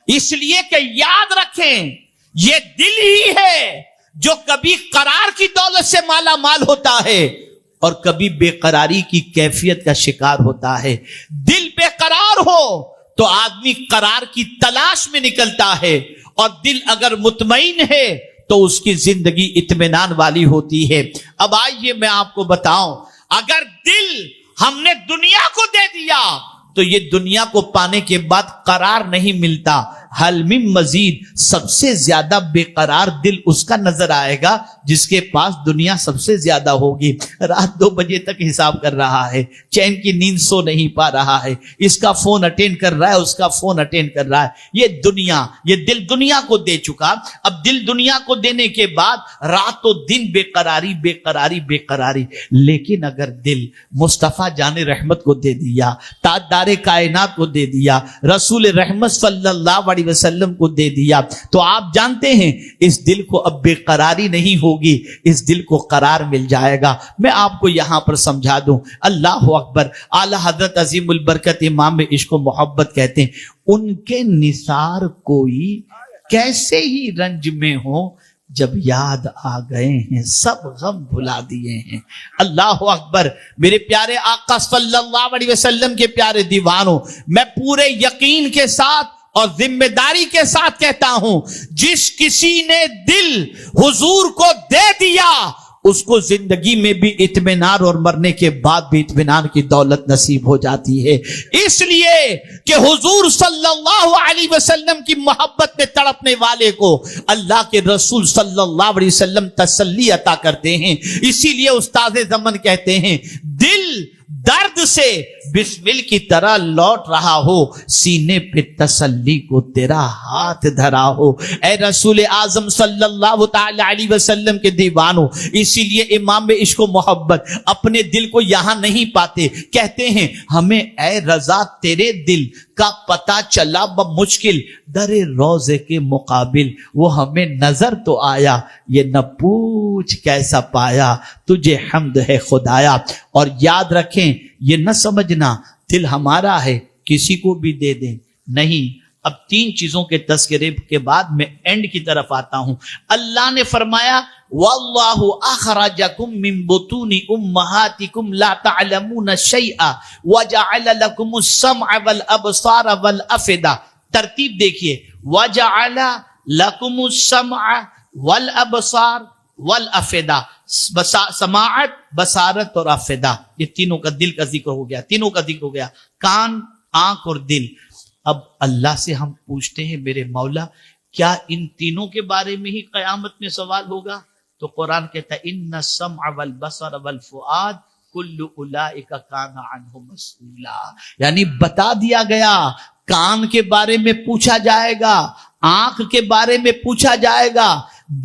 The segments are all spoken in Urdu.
اس لیے کہ یاد رکھیں یہ دل ہی ہے جو کبھی قرار کی دولت سے مالا مال ہوتا ہے اور کبھی بے قراری کی کیفیت کا شکار ہوتا ہے. دل بے قرار ہو تو آدمی قرار کی تلاش میں نکلتا ہے، اور دل اگر مطمئن ہے تو اس کی زندگی اطمینان والی ہوتی ہے. اب آئیے میں آپ کو بتاؤں، اگر دل ہم نے دنیا کو دے دیا تو یہ دنیا کو پانے کے بعد قرار نہیں ملتا. حل من مزید، سب سے زیادہ بے قرار دل اس کا نظر آئے گا جس کے پاس دنیا سب سے زیادہ ہوگی. رات 2 بجے تک حساب کر رہا ہے، چین کی نیند سو نہیں پا رہا ہے، اس کا فون اٹینڈ کر رہا ہے، اس کا فون اٹینڈ کر رہا ہے. یہ دل دنیا کو دے چکا. اب دل دنیا کو دینے کے بعد رات و دن بے قراری بے قراری بے قراری. لیکن اگر دل مصطفیٰ جان رحمت کو دے دیا، تاجدار کائنات کو دے دیا، رسول رحمت صلی اللہ علیہ وسلم کو دے دیا، تو آپ جانتے ہیں اس دل کو اب بے قراری نہیں ہوگی، اس دل کو قرار مل جائے گا. میں آپ کو یہاں پر سمجھا دوں. اللہ اکبر. اعلی حضرت عظیم البرکت امام عشق و محبت کہتے ہیں ان کے نثار کوئی کیسے ہی رنج میں ہو، جب یاد آ گئے ہیں سب غم بھلا دیے ہیں. اللہ اکبر. میرے پیارے آقا صلی اللہ علیہ وسلم کے پیارے دیوانوں، میں پورے یقین کے ساتھ اور ذمہ داری کے ساتھ کہتا ہوں، جس کسی نے دل حضور کو دے دیا اس کو زندگی میں بھی اطمینان اور مرنے کے بعد بھی اطمینان کی دولت نصیب ہو جاتی ہے. اس لیے کہ حضور صلی اللہ علیہ وسلم کی محبت میں تڑپنے والے کو اللہ کے رسول صلی اللہ علیہ وسلم تسلی عطا کرتے ہیں. اسی لیے استاد زمن کہتے ہیں دل درد سے بسمل کی طرح لوٹ رہا ہو، سینے پہ تسلی کو تیرا ہاتھ دھرا ہو. اے رسول اعظم صلی اللہ تعالی علیہ وسلم کے دیوانوں، اسی لیے امام عشق و محبت اپنے دل کو یہاں نہیں پاتے. کہتے ہیں ہمیں اے رضا تیرے دل کا پتہ چلا بمشکل، در روزے کے مقابل وہ ہمیں نظر تو آیا، یہ نہ پوچھ کیسا پایا، تجھے حمد ہے خدایا. اور یاد رکھیں یہ نہ سمجھنا دل ہمارا ہے کسی کو بھی دے دیں، نہیں. اب 3 چیزوں کے تذکرے کے بعد میں اینڈ کی طرف آتا ہوں. اللہ نے فرمایا واللہ اخرجکم من بطون امہاتکم لا تعلمون شیئا وجعل لکم السمع والابصار والافئدہ. ترتیب دیکھیے، وجعل لکم السمع والابصار والافئدہ. سماعت، بصارت اور افئدہ، یہ تینوں کا دل کا ذکر ہو گیا، تینوں کا ذکر ہو گیا، کان، آنکھ اور دل. اب اللہ سے ہم پوچھتے ہیں میرے مولا کیا ان تینوں کے بارے میں ہی قیامت میں سوال ہوگا؟ تو قرآن کہتا ہے ان السمع والبصر والفؤاد کل اولئک کان عنہ مسئولا. یعنی بتا دیا گیا کان کے بارے میں پوچھا جائے گا، آنکھ کے بارے میں پوچھا جائے گا،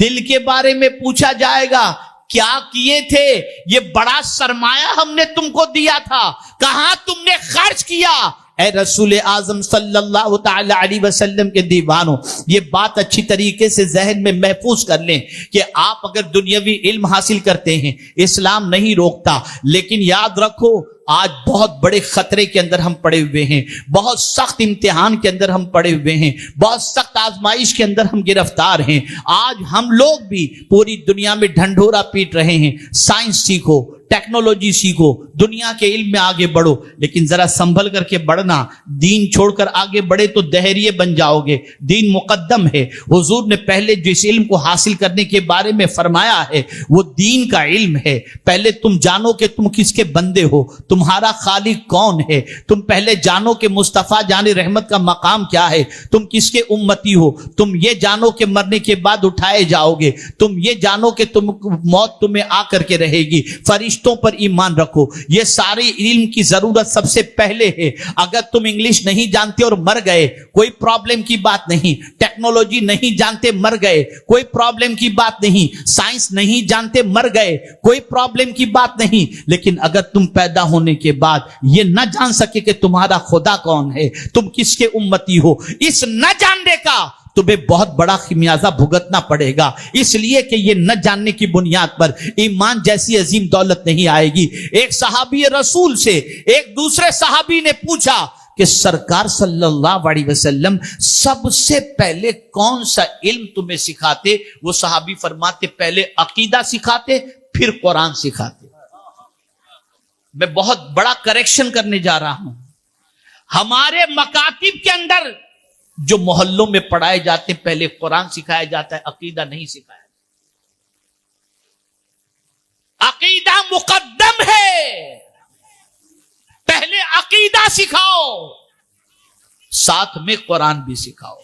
دل کے بارے میں پوچھا جائے گا. کیا کیے تھے؟ یہ بڑا سرمایہ ہم نے تم کو دیا تھا، کہاں تم نے خرچ کیا؟ اے رسول اعظم صلی اللہ تعالی علیہ وسلم کے دیوانوں، یہ بات اچھی طریقے سے ذہن میں محفوظ کر لیں کہ آپ اگر دنیاوی علم حاصل کرتے ہیں اسلام نہیں روکتا، لیکن یاد رکھو آج بہت بڑے خطرے کے اندر ہم پڑے ہوئے ہیں، بہت سخت امتحان کے اندر ہم پڑے ہوئے ہیں، بہت سخت آزمائش کے اندر ہم گرفتار ہیں. آج ہم لوگ بھی پوری دنیا میں ڈھنڈورا پیٹ رہے ہیں. سائنس سیکھو، ٹیکنالوجی سیکھو، دنیا کے علم میں آگے بڑھو، لیکن ذرا سنبھل کر کے بڑھنا. دین چھوڑ کر آگے بڑھے تو دہریے بن جاؤ گے. دین مقدم ہے. حضور نے پہلے جس علم کو حاصل کرنے کے بارے میں فرمایا ہے وہ دین کا علم ہے. پہلے تم جانو کہ تم کس کے بندے ہو، تمہارا خالق کون ہے. تم پہلے جانو کہ مصطفیٰ جان رحمت کا مقام کیا ہے، تم کس کے امتی ہو. تم یہ جانو کہ مرنے کے بعد اٹھائے جاؤ گے. تم یہ جانو کہ موت تمہیں آ کر کے رہے گی. فرشتوں پر ایمان رکھو. یہ سارے علم کی ضرورت سب سے پہلے ہے. اگر تم انگلش نہیں جانتے اور مر گئے کوئی پرابلم کی بات نہیں، ٹیکنالوجی نہیں جانتے مر گئے کوئی پرابلم کی بات نہیں، سائنس نہیں جانتے مر گئے کوئی پرابلم کی بات نہیں. لیکن اگر تم پیدا ہونے کے بعد یہ نہ جان سکے کہ تمہارا خدا کون ہے، تم کس کے امتی ہو، اس نہ جاننے کا تمہیں بہت بڑا خمیازہ بھگتنا پڑے گا. اس لیے کہ یہ نہ جاننے کی بنیاد پر ایمان جیسی عظیم دولت نہیں آئے گی. ایک صحابی رسول سے ایک دوسرے صحابی نے پوچھا کہ سرکار صلی اللہ علیہ وسلم سب سے پہلے کون سا علم تمہیں سکھاتے؟ وہ صحابی فرماتے پہلے عقیدہ سکھاتے پھر قرآن سکھاتے۔ میں بہت بڑا کریکشن کرنے جا رہا ہوں، ہمارے مکاتب کے اندر جو محلوں میں پڑھائے جاتے ہیں پہلے قرآن سکھایا جاتا ہے، عقیدہ نہیں سکھایا۔ عقیدہ مقدم ہے، پہلے عقیدہ سکھاؤ، ساتھ میں قرآن بھی سکھاؤ۔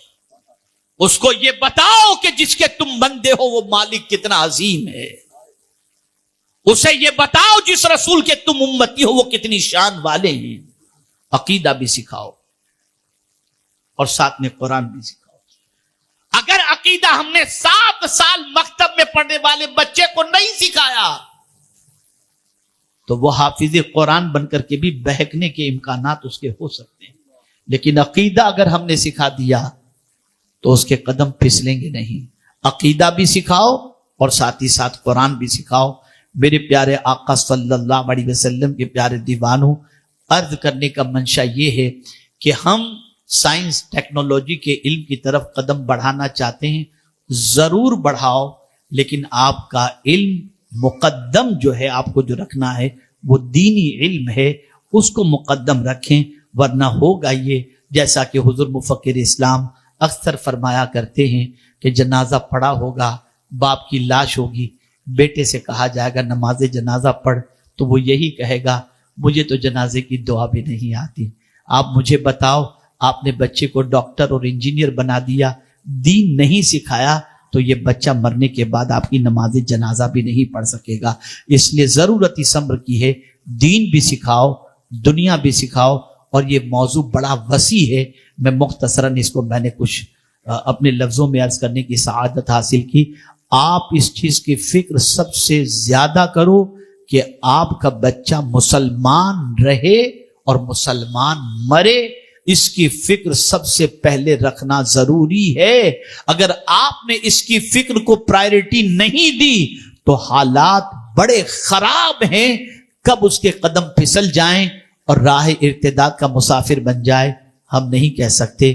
اس کو یہ بتاؤ کہ جس کے تم بندے ہو وہ مالک کتنا عظیم ہے، اسے یہ بتاؤ جس رسول کے تم امتی ہو وہ کتنی شان والے ہیں۔ عقیدہ بھی سکھاؤ اور ساتھ میں قرآن بھی سکھاؤ۔ اگر عقیدہ ہم نے 7 سال مکتب میں پڑھنے والے بچے کو نہیں سکھایا تو وہ حافظ قرآن بن کر کے بھی بہکنے کے امکانات اس کے ہو سکتے ہیں، لیکن عقیدہ اگر ہم نے سکھا دیا تو اس کے قدم پھسلیں گے نہیں۔ عقیدہ بھی سکھاؤ اور ساتھ ہی ساتھ قرآن بھی سکھاؤ۔ میرے پیارے آقا صلی اللہ علیہ وسلم کے پیارے دیوانوں، عرض کرنے کا منشا یہ ہے کہ ہم سائنس ٹیکنالوجی کے علم کی طرف قدم بڑھانا چاہتے ہیں، ضرور بڑھاؤ، لیکن آپ کا علم مقدم جو ہے، آپ کو جو رکھنا ہے وہ دینی علم ہے، اس کو مقدم رکھیں، ورنہ ہوگا یہ جیسا کہ حضور مفکر اسلام اکثر فرمایا کرتے ہیں کہ جنازہ پڑا ہوگا، باپ کی لاش ہوگی، بیٹے سے کہا جائے گا نماز جنازہ پڑھ، تو وہ یہی کہے گا مجھے تو جنازے کی دعا بھی نہیں آتی۔ آپ مجھے بتاؤ، آپ نے بچے کو ڈاکٹر اور انجینئر بنا دیا، دین نہیں سکھایا، تو یہ بچہ مرنے کے بعد آپ کی نماز جنازہ بھی نہیں پڑھ سکے گا۔ اس لیے ضرورت اس امر کی ہے، دین بھی سکھاؤ، دنیا بھی سکھاؤ، اور یہ موضوع بڑا وسیع ہے، میں مختصراً اس کو میں نے کچھ اپنے لفظوں میں عرض کرنے کی سعادت حاصل کی۔ آپ اس چیز کی فکر سب سے زیادہ کرو کہ آپ کا بچہ مسلمان رہے اور مسلمان مرے، اس کی فکر سب سے پہلے رکھنا ضروری ہے۔ اگر آپ نے اس کی فکر کو پرائرٹی نہیں دی تو حالات بڑے خراب ہیں، کب اس کے قدم پھسل جائیں اور راہ ارتداد کا مسافر بن جائے ہم نہیں کہہ سکتے۔